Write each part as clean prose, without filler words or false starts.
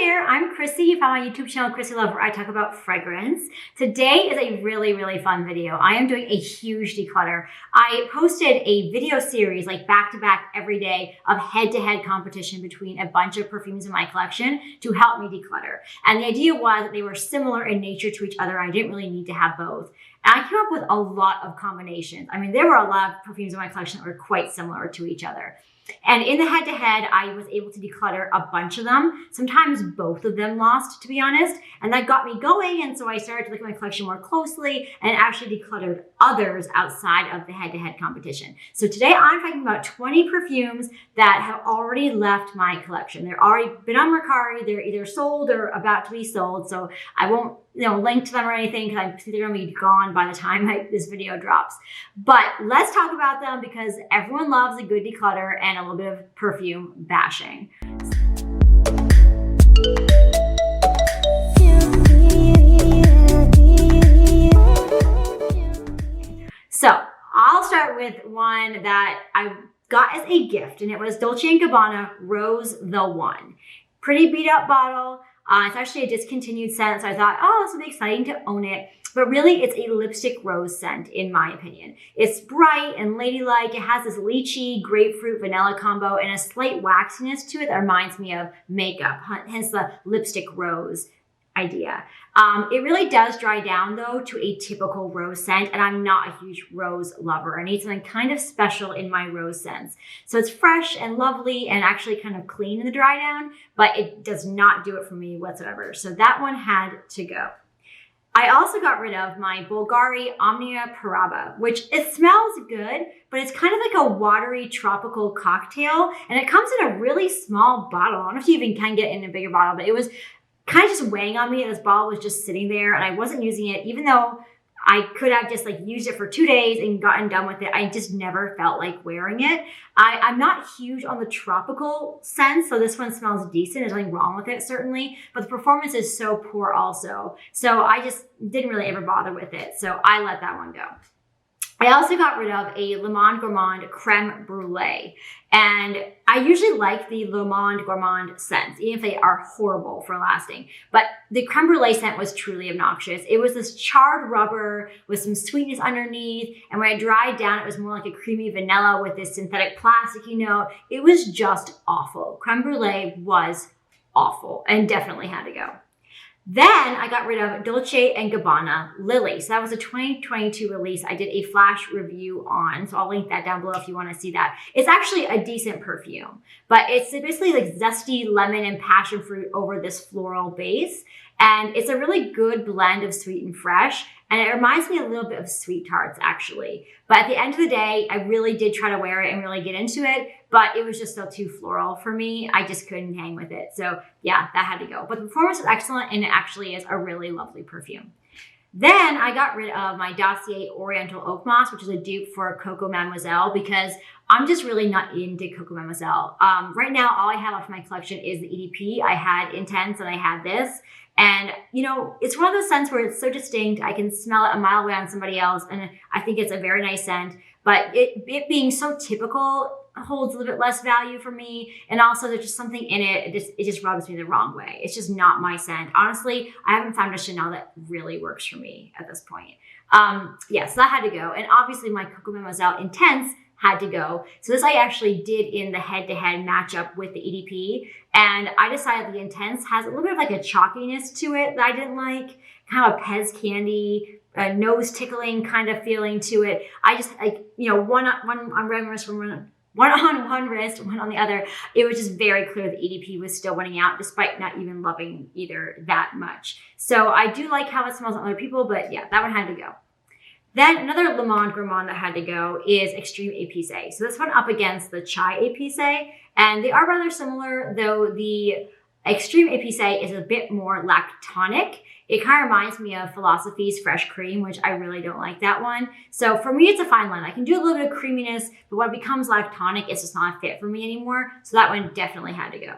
there, I'm Chrissy. You found my YouTube channel, Chrissy Love, where I talk about fragrance. Today is a really fun video. I am doing a huge declutter. I posted a video series like back-to-back every day of head-to-head competition between a bunch of perfumes in my collection to help me declutter. And the idea was that they were similar in nature to each other. I didn't really need to have both. And I came up with a lot of combinations. I mean, there were a lot of perfumes in my collection that were quite similar to each other. And in the head-to-head, I was able to declutter a bunch of them. Sometimes both of them lost, to be honest. And that got me going. And so I started to look at my collection more closely and actually decluttered others outside of the head-to-head competition. So today I'm talking about 20 perfumes that have already left my collection. They're already been on Mercari. They're either sold or about to be sold. So I won't link to them or anything because I think they're going to be gone by the time this video drops. But let's talk about them because everyone loves a good declutter and a little bit of perfume bashing. So I'll start with one that I got as a gift, and it was Dolce & Gabbana Rose the One. Pretty beat up bottle. It's actually a discontinued scent, so I thought, oh, this would be exciting to own it. But really, it's a lipstick rose scent, in my opinion. It's bright and ladylike. It has this lychee, grapefruit, vanilla combo, and a slight waxiness to it that reminds me of makeup, hence the lipstick rose idea. It really does dry down, though, to a typical rose scent, and I'm not a huge rose lover. I need something kind of special in my rose scents. So it's fresh and lovely and actually kind of clean in the dry down, but it does not do it for me whatsoever. So that one had to go. I also got rid of my Bulgari Omnia Paraba, which it smells good, but it's kind of like a watery tropical cocktail, and it comes in a really small bottle. I don't know if you even can get it in a bigger bottle, but it was kind of just weighing on me. This bottle was just sitting there and I wasn't using it, even though I could have just used it for 2 days and gotten done with it. I just never felt like wearing it. I'm not huge on the tropical scent, so this one smells decent. There's nothing wrong with it, certainly, but the performance is so poor also. So I just didn't really ever bother with it. So I let that one go. I also got rid of a Le Monde Gourmand Creme Brulee. And I usually like the Le Monde Gourmand scents, even if they are horrible for lasting. But the Creme Brulee scent was truly obnoxious. It was this charred rubber with some sweetness underneath. And when it dried down, it was more like a creamy vanilla with this synthetic plasticky note. It was just awful. Creme Brulee was awful and definitely had to go. Then I got rid of Dolce & Gabbana Lily. So that was a 2022 release I did a flash review on. So I'll link that down below if you want to see that. It's actually a decent perfume, but it's basically like zesty lemon and passion fruit over this floral base. And it's a really good blend of sweet and fresh. And it reminds me a little bit of Sweet Tarts, actually. But at the end of the day, I really did try to wear it and really get into it, but it was just still too floral for me. I just couldn't hang with it. So yeah, that had to go. But the performance is excellent, and it actually is a really lovely perfume. Then I got rid of my Dossier Oriental Oak Moss, which is a dupe for Coco Mademoiselle, because I'm just really not into Coco Mademoiselle. Right now, all I have off my collection is the EDP. I had Intense and I had this. And, it's one of those scents where it's so distinct. I can smell it a mile away on somebody else. And I think it's a very nice scent. But it being so typical holds a little bit less value for me. And also there's just something in it. It just rubs me the wrong way. It's just not my scent. Honestly, I haven't found a Chanel that really works for me at this point. Yeah, so that had to go. And obviously my Coco Mademoiselle Intense had to go. So this I actually did in the head-to-head matchup with the EDP. And I decided the Intense has a little bit of like a chalkiness to it that I didn't like, kind of a Pez candy, a nose tickling kind of feeling to it. I just one on one wrist, one on the other. It was just very clear the EDP was still winning out despite not even loving either that much. So I do like how it smells on other people, but yeah, that one had to go. Then another Le Monde Gourmand that had to go is Extreme Épicé. So this one up against the Chai Épicé, and they are rather similar, though the Extreme Épicé is a bit more lactonic. It kind of reminds me of Philosophy's Fresh Cream, which I really don't like that one. So for me, it's a fine line. I can do a little bit of creaminess, but when it becomes lactonic, it's just not a fit for me anymore. So that one definitely had to go.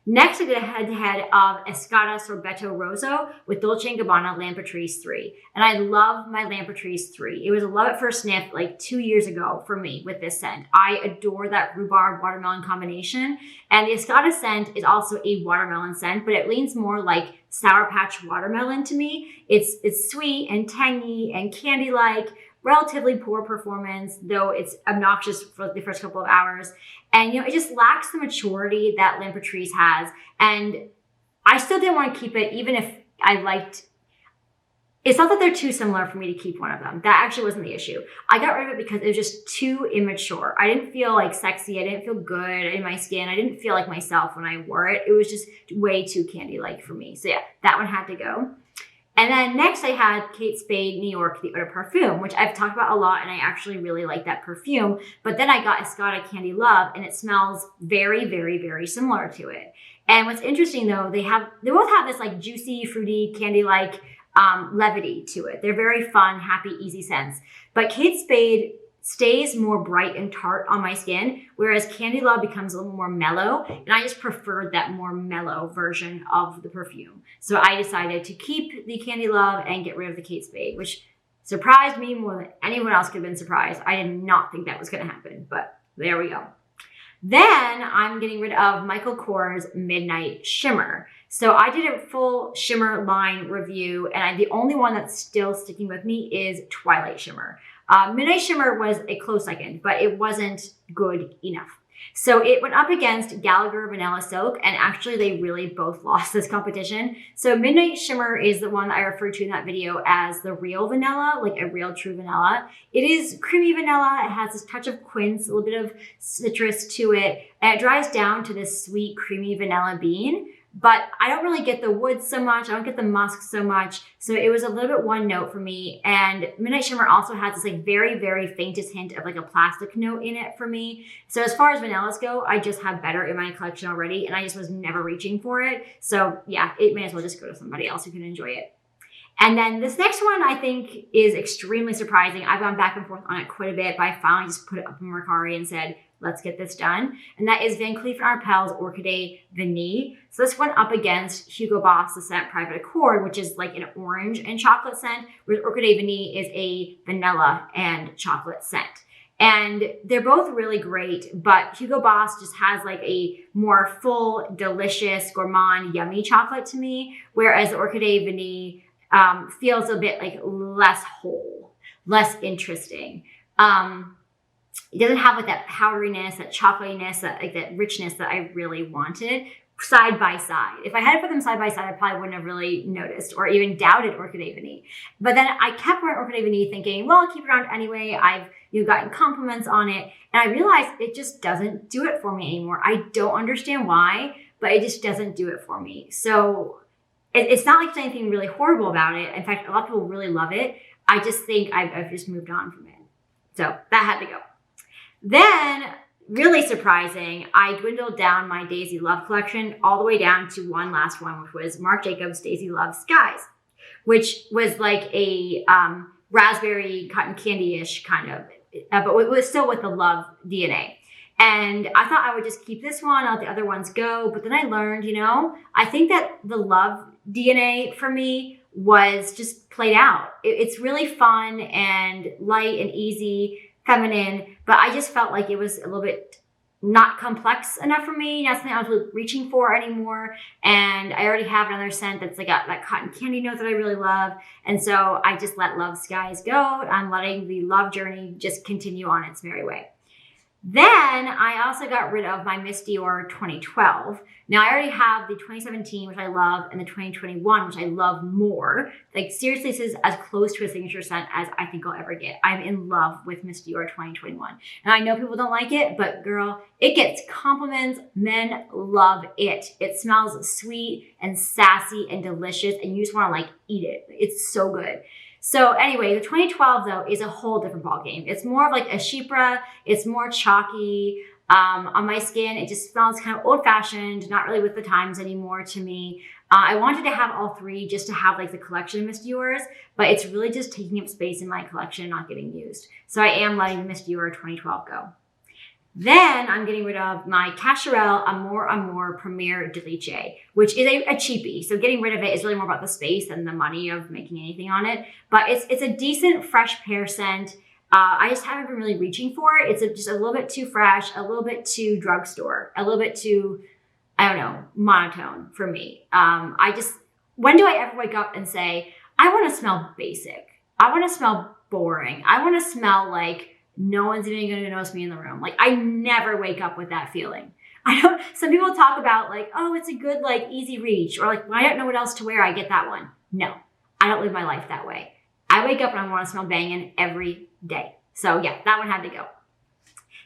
Next, I did a head-to-head of Escada Sorbetto Rosso with Dolce & Gabbana L'Impératrice 3. And I love my L'Impératrice 3. It was a love at first sniff like 2 years ago for me with this scent. I adore that rhubarb watermelon combination. And the Escada scent is also a watermelon scent, but it leans more like Sour Patch watermelon to me. It's sweet and tangy and candy-like, relatively poor performance, though it's obnoxious for the first couple of hours. And, it just lacks the maturity that L'Impératrice has. And I still didn't want to keep it, even if I liked, it's not that they're too similar for me to keep one of them. That actually wasn't the issue. I got rid of it because it was just too immature. I didn't feel like sexy. I didn't feel good in my skin. I didn't feel like myself when I wore it. It was just way too candy-like for me. So yeah, that one had to go. And then next I had Kate Spade New York, the Eau de Parfum, which I've talked about a lot, and I actually really like that perfume. But then I got Escada Candy Love, and it smells very, very, very similar to it. And what's interesting though, they both have this like juicy, fruity, candy-like levity to it. They're very fun, happy, easy scents. But Kate Spade stays more bright and tart on my skin, whereas Candy Love becomes a little more mellow, and I just preferred that more mellow version of the perfume. So I decided to keep the Candy Love and get rid of the Kate Spade, which surprised me more than anyone else could have been surprised. I did not think that was going to happen, but there we go. Then I'm getting rid of Michael Kors Midnight Shimmer. So I did a full shimmer line review, and the only one that's still sticking with me is Twilight Shimmer. Midnight Shimmer was a close second, but it wasn't good enough. So it went up against Gallagher Vanilla Silk, and actually they really both lost this competition. So Midnight Shimmer is the one that I referred to in that video as the real vanilla, like a real true vanilla. It is creamy vanilla. It has this touch of quince, a little bit of citrus to it, and it dries down to this sweet, creamy vanilla bean. But I don't really get the wood so much. I don't get the musk so much. So it was a little bit one note for me. And Midnight Shimmer also has this like very, very faintest hint of like a plastic note in it for me. So as far as vanillas go, I just have better in my collection already, and I just was never reaching for it. So yeah, it may as well just go to somebody else who can enjoy it. And then this next one I think is extremely surprising. I've gone back and forth on it quite a bit, but I finally just put it up in Mercari and said, let's get this done. And that is Van Cleef & Arpels Orchidee Vanille. So this went up against Hugo Boss The Scent Private Accord, which is like an orange and chocolate scent, whereas Orchidee Vanille is a vanilla and chocolate scent. And they're both really great, but Hugo Boss just has like a more full, delicious, gourmand, yummy chocolate to me, whereas Orchidee Vanille feels a bit like less whole, less interesting. It doesn't have like that powderiness, that chocolatiness, that richness that I really wanted side by side. If I had put them side by side, I probably wouldn't have really noticed or even doubted Orchidee Vanille. But then I kept wearing Orchidee Vanille thinking, well, I'll keep it around anyway. I've gotten compliments on it. And I realized it just doesn't do it for me anymore. I don't understand why, but it just doesn't do it for me. So it's not like there's anything really horrible about it. In fact, a lot of people really love it. I just think I've just moved on from it. So that had to go. Then, really surprising, I dwindled down my Daisy Love collection all the way down to one last one, which was Marc Jacobs Daisy Love Skies, which was like a raspberry cotton candy-ish kind of, but it was still with the love DNA. And I thought I would just keep this one, let the other ones go. But then I learned, I think that the love DNA for me was just played out. It's really fun and light and easy, feminine, but I just felt like it was a little bit not complex enough for me, not something I was reaching for anymore. And I already have another scent that's like that cotton candy note that I really love. And so I just let Love Skies go. I'm letting the love journey just continue on its merry way. Then I also got rid of my Miss Dior 2012. Now I already have the 2017, which I love, and the 2021, which I love more. Like seriously, this is as close to a signature scent as I think I'll ever get. I'm in love with Miss Dior 2021. And I know people don't like it, but girl, it gets compliments. Men love it. It smells sweet and sassy and delicious, and you just want to like eat it. It's so good. So anyway, the 2012 though is a whole different ballgame. It's more of like a chypre. It's more chalky. On my skin, it just smells kind of old fashioned, not really with the times anymore to me. I wanted to have all three just to have like the collection of Miss Dior's, but it's really just taking up space in my collection and not getting used. So I am letting Miss Dior 2012 go. Then I'm getting rid of my Cacharel Amour Premier Deliche, which is a cheapie. So getting rid of it is really more about the space than the money of making anything on it. But it's a decent fresh pear scent. I just haven't been really reaching for it. It's just a little bit too fresh, a little bit too drugstore, a little bit too, I don't know, monotone for me. When do I ever wake up and say, I want to smell basic. I want to smell boring. I want to smell like no one's even going to notice me in the room. Like, I never wake up with that feeling. Some people talk about like, oh, it's a good, like, easy reach, or like, well, I don't know what else to wear, I get that one. No, I don't live my life that way. I wake up and I want to smell banging every day. So yeah, that one had to go.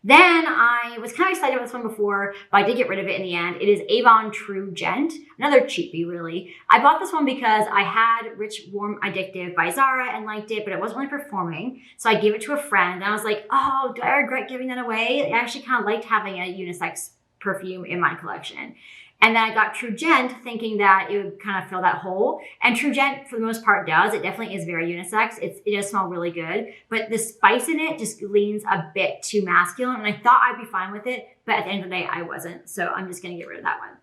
Then I was kind of excited about this one before, but I did get rid of it in the end. It is Avon True Gent, another cheapie really. I bought this one because I had Rich Warm Addictive by Zara and liked it, but it wasn't really performing. So I gave it to a friend and I was like, oh, do I regret giving that away? I actually kind of liked having a unisex perfume in my collection. And then I got True Gent thinking that it would kind of fill that hole. And True Gent, for the most part, does. It definitely is very unisex. It does smell really good. But the spice in it just leans a bit too masculine. And I thought I'd be fine with it. But at the end of the day, I wasn't. So I'm just going to get rid of that one.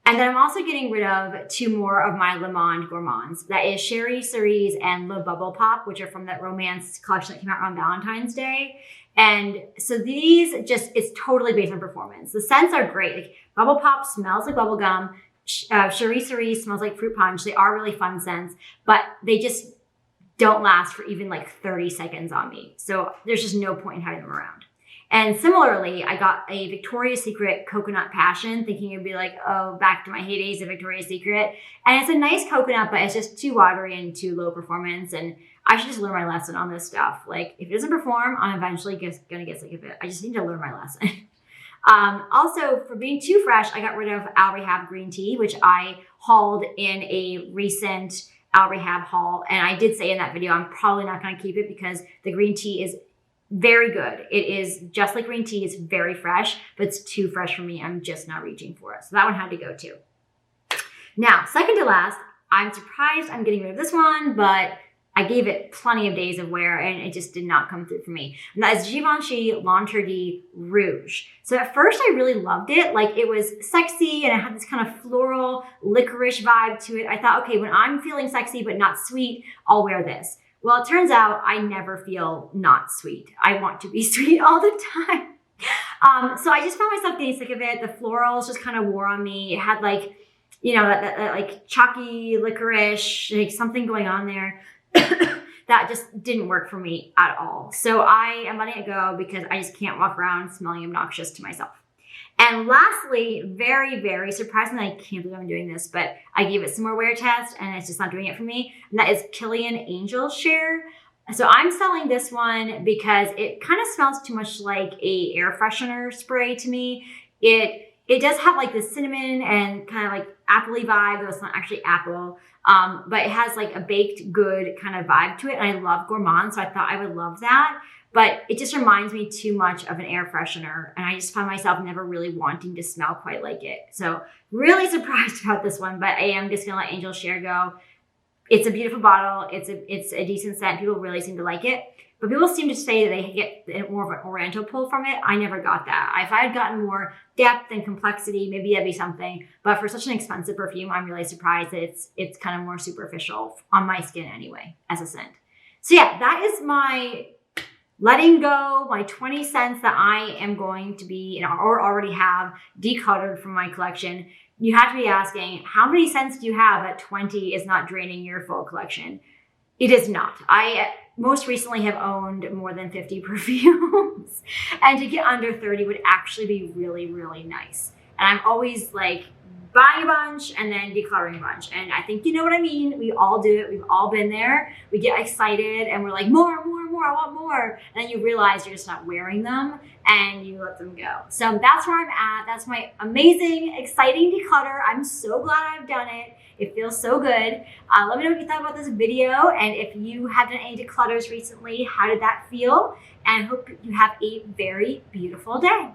And then I'm also getting rid of 2 more of my Le Monde Gourmands. That is Sherry Cerise and Le Bubble Pop, which are from that romance collection that came out around Valentine's Day. And so these it's totally based on performance. The scents are great. Like, Bubble Pop smells like bubble gum. Sherry Cerise smells like fruit punch. They are really fun scents, but they just don't last for even like 30 seconds on me. So there's just no point in having them around. And similarly, I got a Victoria's Secret Coconut Passion, thinking it'd be like, oh, back to my heydays of Victoria's Secret. And it's a nice coconut, but it's just too watery and too low performance. And I should just learn my lesson on this stuff. Like, if it doesn't perform, I'm eventually gonna get sick of it. I just need to learn my lesson. Also, for being too fresh, I got rid of Al Rehab Green Tea, which I hauled in a recent Al Rehab haul. And I did say in that video, I'm probably not gonna keep it because the green tea is very good. It is just like green tea. It's very fresh, but it's too fresh for me. I'm just not reaching for it. So that one had to go too. Now, second to last, I'm surprised I'm getting rid of this one, but I gave it plenty of days of wear and it just did not come through for me. And that is Givenchy L'Interdit Rouge. So at first I really loved it. Like, it was sexy and it had this kind of floral licorice vibe to it. I thought, okay, when I'm feeling sexy but not sweet, I'll wear this. Well, it turns out I never feel not sweet. I want to be sweet all the time. So I just found myself getting sick of it. The florals just kind of wore on me. It had like, you know, that like chalky licorice, like something going on there. That just didn't work for me at all. So I am letting it go because I just can't walk around smelling obnoxious to myself. And lastly, very, very surprising, I can't believe I'm doing this, but I gave it some more wear test and it's just not doing it for me. And that is Killian Angel Share. So I'm selling this one because it kind of smells too much like a air freshener spray to me. It does have like the cinnamon and kind of like appley vibe, though it's not actually apple. But it has like a baked good kind of vibe to it. And I love Gourmand, so I thought I would love that. But it just reminds me too much of an air freshener. And I just found myself never really wanting to smell quite like it. So really surprised about this one, but I am just gonna let Angel Share go. It's a beautiful bottle. It's a decent scent. People really seem to like it. But people seem to say that they get more of an oriental pull from it. I never got that. If I had gotten more depth and complexity, maybe that'd be something. But for such an expensive perfume, I'm really surprised that it's kind of more superficial on my skin anyway, as a scent. So yeah, that is my letting go, my 20 scents that I am going to be, or already have decluttered from my collection. You have to be asking, how many scents do you have that 20 is not draining your full collection? It is not. I most recently have owned more than 50 perfumes, and to get under 30 would actually be really, really nice. And I'm always like buying a bunch and then decluttering a bunch. And I think you know what I mean. We all do it. We've all been there. We get excited and we're like, more, I want more. And then you realize you're just not wearing them and you let them go. So that's where I'm at. That's my amazing, exciting declutter. I'm so glad I've done it. It feels so good. Let me know what you thought about this video. And if you have done any declutters recently, how did that feel? And I hope you have a very beautiful day.